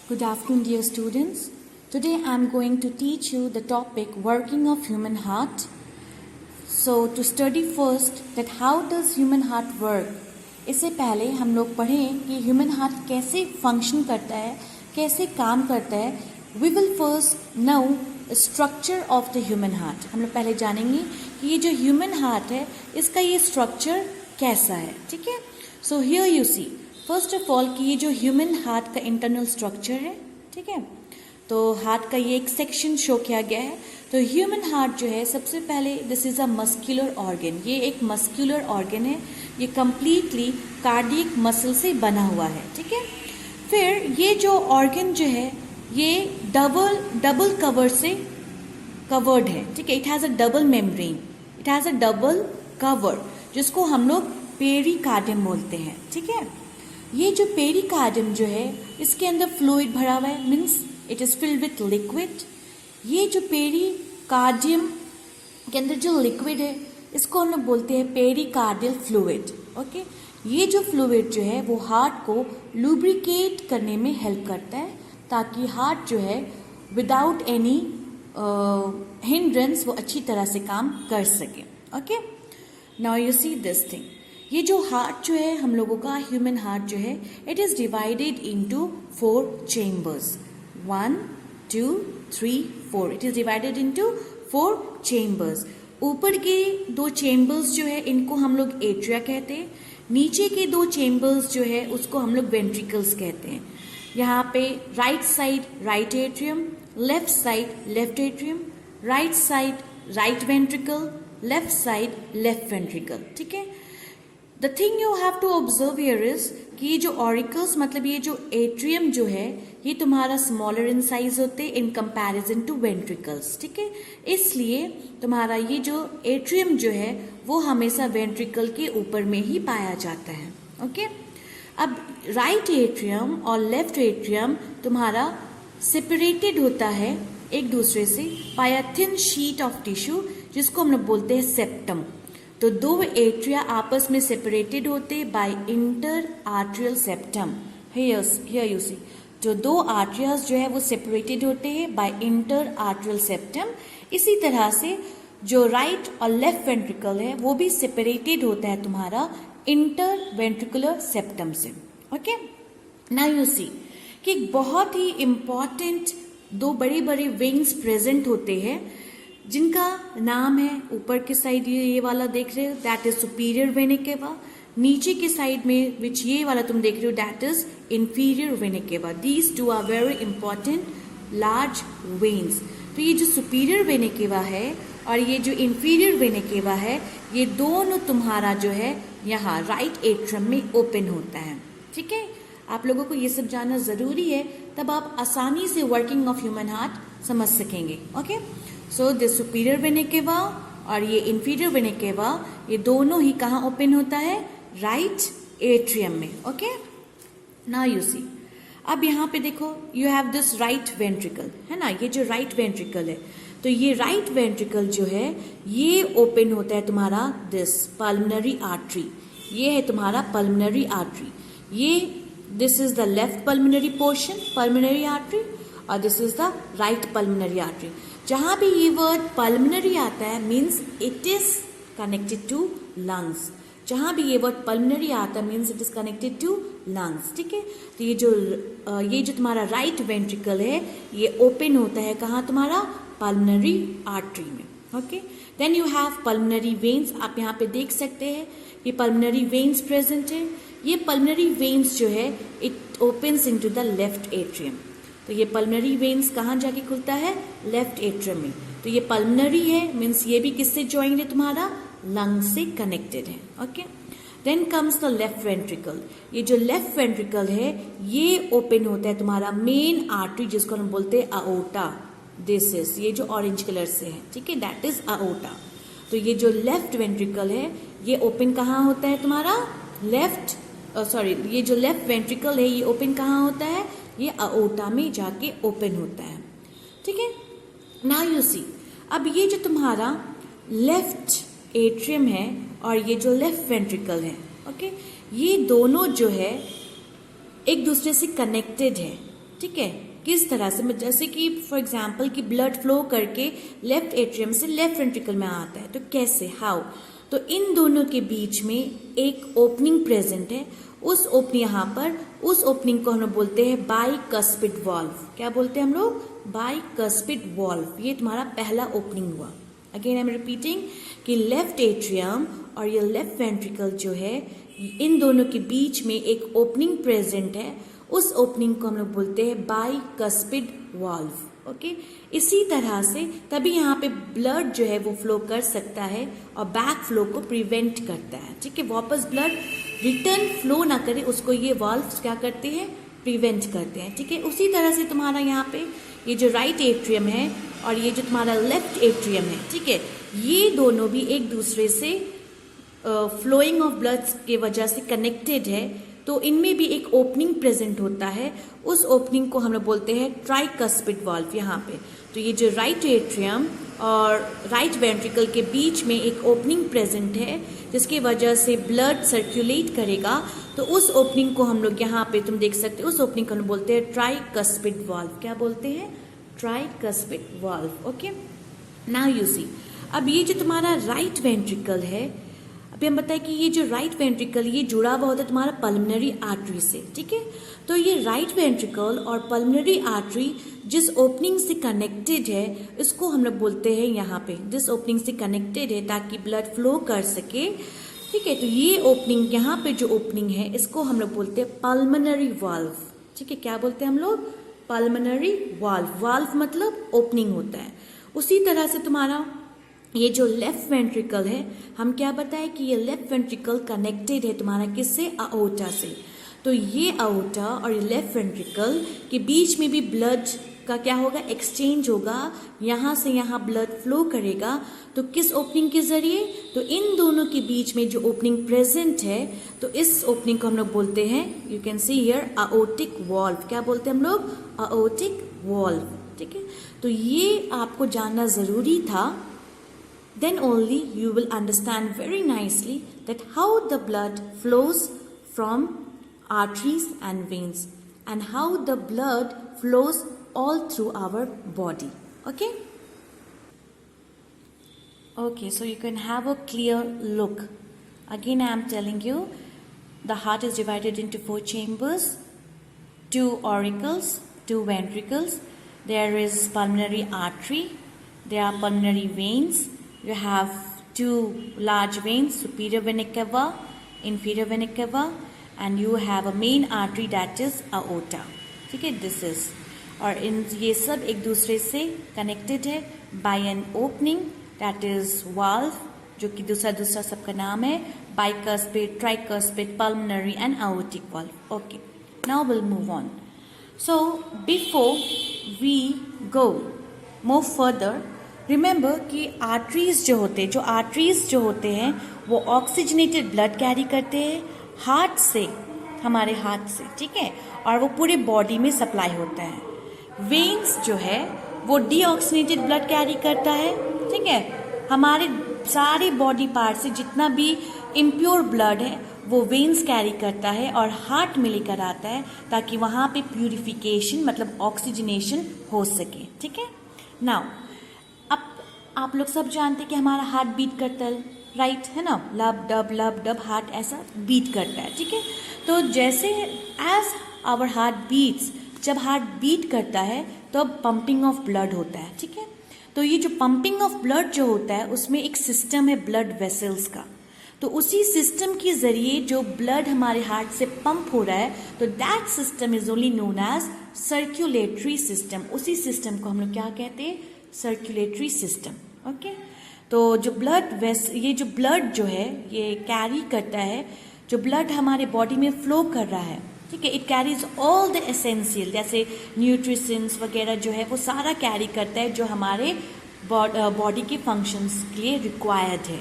Good afternoon, dear students. Today I am going to teach you the topic working of human heart. So to study first that how does human heart work. इससे पहले हम लोग पढ़ें कि human heart कैसे function करता है, कैसे काम करता है. We will first know structure of the human heart. हम लोग पहले जानेंगे कि ये जो ह्यूमन हार्ट है इसका ये स्ट्रक्चर कैसा है. ठीक है. So here you see first of all कि ये जो ह्यूमन हार्ट का इंटरनल स्ट्रक्चर है. ठीक है. तो हार्ट का ये एक सेक्शन शो किया गया है. तो ह्यूमन हार्ट जो है सबसे पहले this is a muscular organ. ये एक मस्क्यूलर ऑर्गन है. ये कंप्लीटली कार्डियक मसल से बना हुआ है. ठीक है. फिर ये जो ऑर्गन जो है ये डबल कवर से कवर्ड है. ठीक है. It has a double membrane. It has a double cover जिसको हम लोग पेरिकार्डियम बोलते हैं. ठीक है. ये जो पेरिकार्डियम जो है इसके अंदर फ्लूइड भरा हुआ है. Means it is filled with liquid. ये जो पेरिकार्डियम के अंदर जो लिक्विड है इसको हम लोग बोलते हैं पेरिकार्डियल फ्लूइड. ओके. ये जो फ्लूइड जो है वो हार्ट को लुब्रिकेट करने में हेल्प करता है ताकि हार्ट जो है विदाउट एनी हिंड्रेंस वो अच्छी तरह से काम कर सके. Okay. Now you see this thing. ये जो हार्ट जो है हम लोगों का ह्यूमन हार्ट जो है it is divided into 4 chambers. 1 2 3 4. It is divided into 4 chambers. ऊपर के 2 चेम्बर्स जो है इनको हम लोग एट्रिया कहते हैं. नीचे के 2 चेम्बर्स जो है उसको हम लोग वेंट्रिकल्स कहते हैं. यहाँ पे right side right atrium, left side left atrium, right side right ventricle, left side left ventricle. ठीक है. The thing you have to observe here is कि ये जो ऑरिकल्स मतलब ये जो एट्रियम जो है ये तुम्हारा स्मॉलर इन साइज होते हैं इन कंपैरिजन टू वेंट्रिकल्स. ठीक है. इसलिए तुम्हारा ये जो एट्रियम जो है वो हमेशा वेंट्रिकल के ऊपर में ही पाया जाता है. ओके. अब राइट एट्रियम और लेफ्ट एट्रियम तुम्हारा सेपरेटेड होता है एक दूसरे से by a thin sheet of tissue जिसको हम लोग बोलते हैं सेप्टम. तो 2 एट्रिया आपस में सेपरेटेड होते by inter atrial septum. Here you see जो 2 आर्ट्रियाज जो है वो सेपरेटेड होते हैं बाय इंटर आर्ट्रियल सेप्टम. इसी तरह से जो राइट और लेफ्ट वेंट्रिकल है वो भी सेपरेटेड होता है तुम्हारा इंटर वेंट्रिकुलर सेप्टम से. ओके. नाउ यू सी कि बहुत ही इंपॉर्टेंट 2 बड़े बड़े विंग्स प्रेजेंट होते हैं जिनका नाम है ऊपर के साइड ये वाला देख रहे हो that is superior vena cava. नीचे के साइड में विच ये वाला तुम देख रहे हो that is inferior vena cava. These 2 are very important large veins. तो ये जो सुपीरियर वेना केवा है और ये जो इंफीरियर वेना केवा है ये दोनों तुम्हारा जो है यहाँ राइट एट्रियम में ओपन होता है. ठीक है. आप लोगों को ये सब जानना जरूरी है तब आप आसानी से वर्किंग ऑफ ह्यूमन हार्ट समझ सकेंगे. Okay. So this superior vena cava और ये इंफीरियर वेना केवा ये दोनों ही कहाँ ओपन होता है राइट एट्रियम में. ओके. नाउ यू सी अब यहाँ पे देखो you have this right ventricle है ना. ये जो राइट वेंट्रिकल है तो ये राइट वेंट्रिकल जो है ये ओपन होता है तुम्हारा दिस पल्मनरी आर्टरी. ये है तुम्हारा पल्मनरी आर्टरी. ये this is the left pulmonary portion pulmonary artery और this is the right pulmonary artery. जहां भी ये वर्ड पल्मनरी आता है means it is connected to lungs. जहां भी ये वर्ड पल्मनरी आता है means it is connected to lungs. ठीक है. तो ये जो तुम्हारा राइट वेंट्रिकल है ये ओपन होता है कहाँ तुम्हारा पल्मनरी आर्टरी में. Okay. Then you have pulmonary veins. आप यहाँ पे देख सकते हैं ये पल्मनरी वेन्स प्रेजेंट है. ये पल्मनरी वेन्स जो है it opens into the left atrium. तो ये पल्मनरी वेन्स कहाँ जाके खुलता है लेफ्ट एट्रियम में. तो ये पल्मनरी है मीन्स ये भी किससे ज्वाइंट है तुम्हारा लंग से कनेक्टेड है. Okay. Then comes the left ventricle. ये जो लेफ्ट वेंट्रिकल है ये ओपन होता है तुम्हारा मेन आर्टरी जिसको हम बोलते हैं अओर्टा. दिस इज ये जो ऑरेंज कलर से है. ठीक है. That is aorta. तो ये जो लेफ्ट वेंट्रिकल है ये ओपन कहाँ होता है तुम्हारा ये जो लेफ्ट वेंट्रिकल है ये ओपन कहाँ होता है ये अओर्टा में जाके ओपन होता है. ठीक है. नाउ यू सी अब ये जो तुम्हारा लेफ्ट एट्रियम है और ये जो लेफ्ट वेंट्रिकल है. ओके. ये दोनों जो है एक दूसरे से कनेक्टेड है. ठीक है, किस तरह से, जैसे कि फॉर एग्जाम्पल कि ब्लड फ्लो करके लेफ्ट एट्रियम से लेफ्ट वेंट्रिकल में आता है, तो कैसे, हाउ, तो इन दोनों के बीच में एक ओपनिंग प्रेजेंट है, उस ओपनिंग यहाँ पर, उस ओपनिंग को हम लोग बोलते हैं बाइकस्पिड वाल्व। क्या बोलते हैं हम लोग? Bicuspid valve. ये तुम्हारा पहला ओपनिंग हुआ। अगेन आई एम रिपीटिंग कि लेफ्ट एट्रियम और ये लेफ्ट वेंट्रिकल जो है, इन दोनों के बीच में एक ओपनिंग प्रेजेंट है, उस ओपनिंग को हम लोग बोलते हैं बाइकस्पिड वाल्व। ओके, इसी तरह से तभी यहाँ पे ब्लड जो है वो फ्लो कर सकता है और बैक फ्लो को प्रिवेंट करता है। ठीक है, वापस ब्लड रिटर्न फ्लो ना करे, उसको ये वाल्व क्या करते हैं? प्रिवेंट करते हैं। ठीक है, उसी तरह से तुम्हारा यहाँ पे ये जो राइट एट्रियम है और ये जो तुम्हारा लेफ्ट एट्रियम है, ठीक है, ये दोनों भी एक दूसरे से फ्लोइंग ऑफ ब्लड के वजह से कनेक्टेड है, तो इनमें भी एक ओपनिंग प्रेजेंट होता है, उस ओपनिंग को हम लोग बोलते हैं ट्राइकस्पिड वाल्व। यहाँ पे तो ये जो राइट एट्रियम और राइट वेंट्रिकल के बीच में एक ओपनिंग प्रेजेंट है, जिसकी वजह से ब्लड सर्कुलेट करेगा, तो उस ओपनिंग को हम लोग यहाँ पे तुम देख सकते हो, उस ओपनिंग को हम बोलते हैं ट्राइकस्पिड वाल्व। क्या बोलते हैं? Tricuspid valve. Okay, now you see, अब ये जो तुम्हारा राइट वेंट्रिकल है, अभी हम बताएं कि ये जो राइट वेंट्रिकल ये जुड़ा हुआ होता है तुम्हारा पल्मोनरी आर्टरी से। ठीक है, तो ये राइट वेंट्रिकल और पल्मोनरी आर्टरी जिस ओपनिंग से कनेक्टेड है, इसको हम लोग बोलते हैं यहाँ पे, जिस ओपनिंग से कनेक्टेड है ताकि ब्लड फ्लो कर सके। ठीक है, तो ये ओपनिंग, यहाँ पे जो ओपनिंग है, इसको हम लोग बोलते हैं पल्मोनरी वाल्व। ठीक है, क्या बोलते हैं हम लोग? Pulmonary valve. वाल्व मतलब ओपनिंग होता है। उसी तरह से तुम्हारा ये जो लेफ्ट वेंट्रिकल है, हम क्या बताएं कि ये लेफ्ट वेंट्रिकल कनेक्टेड है तुम्हारा किससे? अओर्टा से। तो ये अओर्टा और ये लेफ्ट वेंट्रिकल के बीच में भी ब्लड का क्या होगा? एक्सचेंज होगा, यहाँ से यहाँ ब्लड फ्लो करेगा। तो किस ओपनिंग के जरिए? तो इन दोनों के बीच में जो ओपनिंग प्रेजेंट है, तो इस ओपनिंग को हम लोग बोलते हैं, you can see here, aortic valve. क्या बोलते हैं हम लोग? Aortic valve. ठीक है, तो ये आपको जानना जरूरी था। Then only you will understand very nicely that how the blood flows from arteries and veins and how the blood flows all through our body. Okay? Okay, so you can have a clear look. Again, I am telling you, the heart is divided into 4 chambers, 2 auricles, 2 ventricles. There is pulmonary artery, there are pulmonary veins. You have 2 large veins, superior vena cava, inferior vena cava, and you have a main artery that is aorta. ठीक है, this is, और इन ये सब एक दूसरे से connected है by an opening that is valve, जो कि दूसरा सबका नाम है, bicuspid, tricuspid, pulmonary and aortic valve. Okay, now we'll move on. So before we go move further, remember कि आर्टरीज जो होते हैं वो ऑक्सीजनेटेड ब्लड कैरी करते हैं हार्ट से, हमारे हार्ट से। ठीक है, और वो पूरे बॉडी में सप्लाई होता है। वेन्स जो है वो डीऑक्सीजनेटेड ब्लड कैरी करता है। ठीक है, हमारे सारे बॉडी पार्ट से जितना भी इम्प्योर ब्लड है वो वेन्स कैरी करता है और हार्ट में लेकर आता है, ताकि वहाँ पे प्यूरिफिकेशन मतलब ऑक्सीजनेशन हो सके। ठीक है, नाउ अब आप लोग सब जानते हैं कि हमारा हार्ट बीट करता है, राइट है ना? लब डब हार्ट ऐसा बीट करता है। ठीक है, तो जैसे एज आवर हार्ट बीट्स, जब हार्ट बीट करता है तो पंपिंग ऑफ ब्लड होता है। ठीक है, तो ये जो पंपिंग ऑफ ब्लड जो होता है उसमें एक सिस्टम है ब्लड वेसल्स का, तो उसी सिस्टम के जरिए जो ब्लड हमारे हार्ट से पंप हो रहा है, तो that system is only known as circulatory system. उसी सिस्टम को हम लोग क्या कहते हैं? Circulatory system. ओके, तो जो ये जो ब्लड जो है ये कैरी करता है, जो ब्लड हमारे बॉडी में फ्लो कर रहा है। ठीक है, it carries all the essential, जैसे न्यूट्रिशंस वगैरह जो है वो सारा कैरी करता है जो हमारे बॉडी के फंक्शंस के लिए रिक्वायर्ड है।